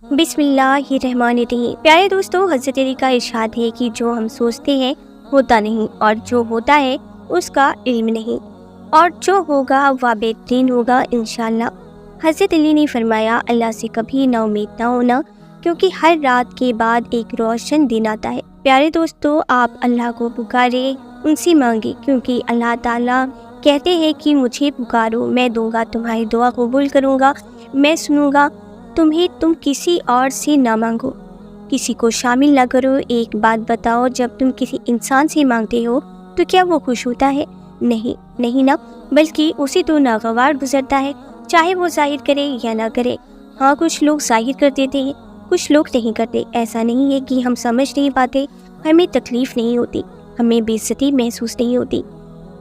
بسم اللہ الرحمن الرحیم۔ پیارے دوستو، حضرت علی کا ارشاد ہے کہ جو ہم سوچتے ہیں ہوتا نہیں، اور جو ہوتا ہے اس کا علم نہیں، اور جو ہوگا وہ بہترین ہوگا انشاءاللہ۔ حضرت علی نے فرمایا، اللہ سے کبھی نا امید نہ ہونا، کیونکہ ہر رات کے بعد ایک روشن دن آتا ہے۔ پیارے دوستو، آپ اللہ کو پکارے، ان سے مانگے، کیونکہ اللہ تعالیٰ کہتے ہیں کہ مجھے پکارو، میں دوں گا، تمہاری دعا قبول کروں گا، میں سنوں گا تمہیں، تم کسی اور سے نہ مانگو، کسی کو شامل نہ کرو۔ ایک بات بتاؤ، جب تم کسی انسان سے مانگتے ہو تو کیا وہ خوش ہوتا ہے؟ نہیں نا، بلکہ اسے تو ناگوار گزرتا ہے، چاہے وہ ظاہر کرے یا نہ کرے۔ ہاں، کچھ لوگ ظاہر کر دیتے ہیں، کچھ لوگ نہیں کرتے۔ ایسا نہیں ہے کہ ہم سمجھ نہیں پاتے، ہمیں تکلیف نہیں ہوتی، ہمیں بے عزتی محسوس نہیں ہوتی۔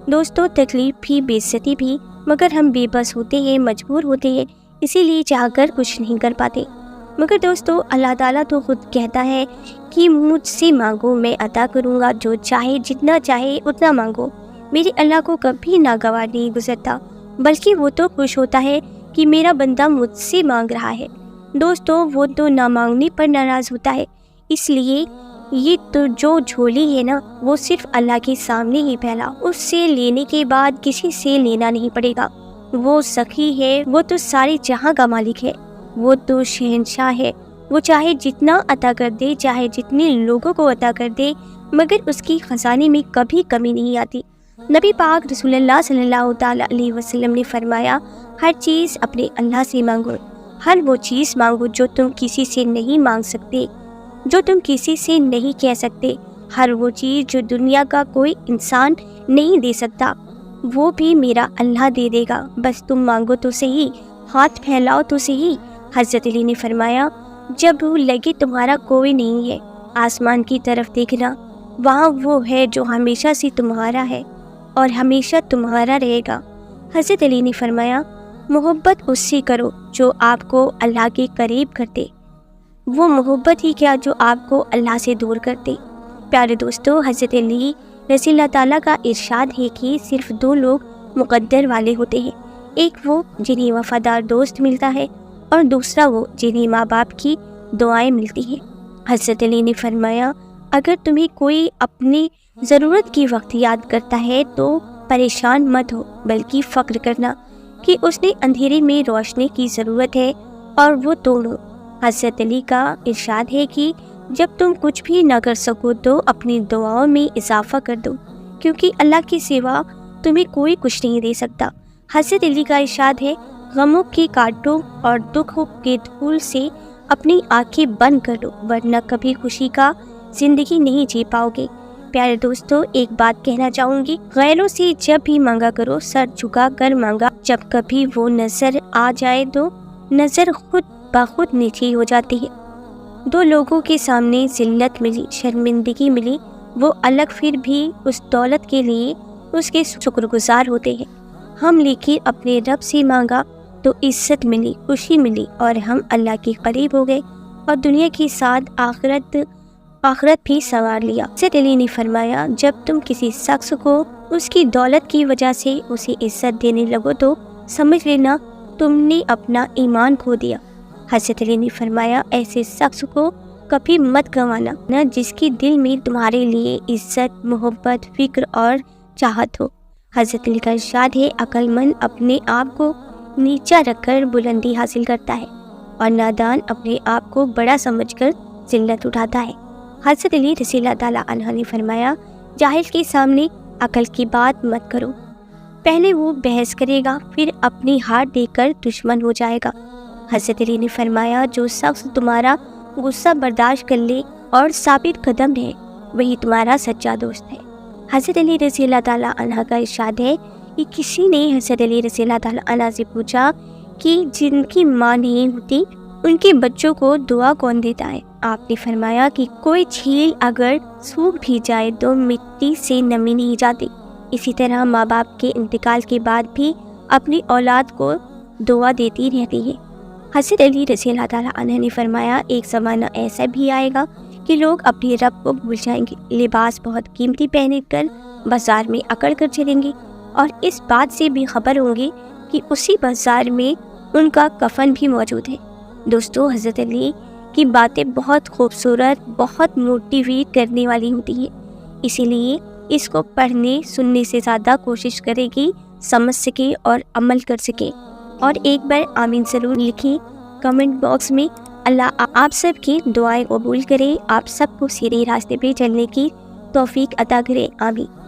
دوستو، تکلیف بھی، بے عزتی بھی، مگر ہم بے بس ہوتے ہیں، مجبور ہوتے ہیں، اسی لیے چاہ کر کچھ نہیں کر پاتے۔ مگر دوستو، اللہ تعالیٰ تو خود کہتا ہے کہ مجھ سے مانگو، میں عطا کروں گا، جو چاہے جتنا چاہے اتنا مانگو۔ میرے اللہ کو کبھی ناگوار نہیں گزرتا، بلکہ وہ تو خوش ہوتا ہے کہ میرا بندہ مجھ سے مانگ رہا ہے۔ دوستو، وہ تو نہ مانگنے پر ناراض ہوتا ہے، اس لیے یہ تو جو جھولی ہے نا، وہ صرف اللہ کے سامنے ہی پھیلا، اس سے لینے کے بعد کسی سے لینا نہیں پڑے گا۔ وہ سخی ہے، وہ تو سارے جہاں کا مالک ہے، وہ تو شہنشاہ ہے، وہ چاہے جتنا عطا کر دے، چاہے جتنے لوگوں کو عطا کر دے، مگر اس کی خزانے میں کبھی کمی نہیں آتی۔ نبی پاک رسول اللہ صلی اللہ تعالیٰ علیہ وسلم نے فرمایا، ہر چیز اپنے اللہ سے مانگو، ہر وہ چیز مانگو جو تم کسی سے نہیں مانگ سکتے، جو تم کسی سے نہیں کہہ سکتے، ہر وہ چیز جو دنیا کا کوئی انسان نہیں دے سکتا، وہ بھی میرا اللہ دے دے گا، بس تم مانگو تو صحیح، ہاتھ پھیلاؤ تو صحیح۔ حضرت علی نے فرمایا، جب لگے تمہارا کوئی نہیں ہے، آسمان کی طرف دیکھنا، وہاں وہ ہے جو ہمیشہ سے تمہارا ہے اور ہمیشہ تمہارا رہے گا۔ حضرت علی نے فرمایا، محبت اس سے کرو جو آپ کو اللہ کے قریب کرتے، وہ محبت ہی کیا جو آپ کو اللہ سے دور کرتے۔ پیارے دوستو، حضرت علی رضی اللہ تعالیٰ کا ارشاد ہے کہ صرف دو لوگ مقدر والے ہوتے ہیں، ایک وہ جنہیں وفادار دوست ملتا ہے، اور دوسرا وہ جنہیں ماں باپ کی دعائیں ملتی ہیں۔ حضرت علی نے فرمایا، اگر تمہیں کوئی اپنی ضرورت کی وقت یاد کرتا ہے تو پریشان مت ہو، بلکہ فخر کرنا کہ اس نے اندھیرے میں روشنی کی ضرورت ہے اور وہ تم ہو۔ حضرت علی کا ارشاد ہے کہ جب تم کچھ بھی نہ کر سکو تو اپنی دعاؤں میں اضافہ کر دو، کیونکہ اللہ کے سوا تمہیں کوئی کچھ نہیں دے سکتا۔ حضرت علی کا ارشاد ہے، غموں کے کانٹوں اور دکھوں کے دھول سے اپنی آنکھیں بند کر دو، ورنہ کبھی خوشی کا زندگی نہیں جی پاؤ گے۔ پیارے دوستو، ایک بات کہنا چاہوں گی، غیروں سے جب بھی مانگا کرو، سر جھکا کر مانگا، جب کبھی وہ نظر آ جائے تو نظر خود بخود نیچی ہو جاتی ہے۔ دو لوگوں کے سامنے ذلت ملی، شرمندگی ملی، وہ الگ پھر بھی اس دولت کے لیے اس کے شکر گزار ہوتے ہیں۔ ہم لیکن اپنے رب سے مانگا تو عزت ملی، خوشی ملی، اور ہم اللہ کے قریب ہو گئے، اور دنیا کے ساتھ آخرت بھی سنوار لیا۔ حضرت علی نے فرمایا، جب تم کسی شخص کو اس کی دولت کی وجہ سے اسے عزت دینے لگو تو سمجھ لینا تم نے اپنا ایمان کھو دیا۔ حضرت علی نے فرمایا، ایسے شخص کو کبھی مت گنوانا نہ جس کے دل میں تمہارے لیے عزت، محبت، فکر اور چاہت ہو۔ حضرت علی کا ارشاد ہے، عقل مند اپنے آپ کو نیچا رکھ کر بلندی حاصل کرتا ہے، اور نادان اپنے آپ کو بڑا سمجھ کر ذلت اٹھاتا ہے۔ حضرت علی رضی اللہ تعالیٰ عنہ نے فرمایا، جاہل کے سامنے عقل کی بات مت کرو، پہلے وہ بحث کرے گا، پھر اپنی ہار دیکھ کر دشمن ہو جائے گا۔ حضرت علی نے فرمایا، جو شخص تمہارا غصہ برداشت کر لے اور ثابت قدم رہے، وہی تمہارا سچا دوست ہے۔ حضرت علی رضی اللہ تعالیٰ عنہ کا ارشاد ہے کہ کسی نے حضرت علی رضی اللہ تعالیٰ عنہ سے پوچھا کہ جن کی ماں نہیں ہوتی ان کے بچوں کو دعا کون دیتا ہے؟ آپ نے فرمایا کہ کوئی چھیل اگر سوکھ بھی جائے تو مٹی سے نمی نہیں جاتی، اسی طرح ماں باپ کے انتقال کے بعد بھی اپنی اولاد کو دعا دیتی رہتی ہے۔ حضرت علی رضی اللہ تعالیٰ عنہ نے فرمایا، ایک زمانہ ایسا بھی آئے گا کہ لوگ اپنے رب کو بھول جائیں گے، لباس بہت قیمتی پہن کر بازار میں اکڑ کر چلیں گے، اور اس بات سے بھی خبر ہوں گی کہ اسی بازار میں ان کا کفن بھی موجود ہے۔ دوستو حضرت علی کی باتیں بہت خوبصورت، بہت موٹیویٹ کرنے والی ہوتی ہیں، اسی لیے اس کو پڑھنے سننے سے زیادہ کوشش کرے کہ سمجھ سکے اور عمل کر سکے۔ اور ایک بار آمین ضرور لکھیں کمنٹ باکس میں۔ اللہ آپ سب کی دعائیں قبول کرے، آپ سب کو سیدھے راستے پہ چلنے کی توفیق عطا کرے، آمین۔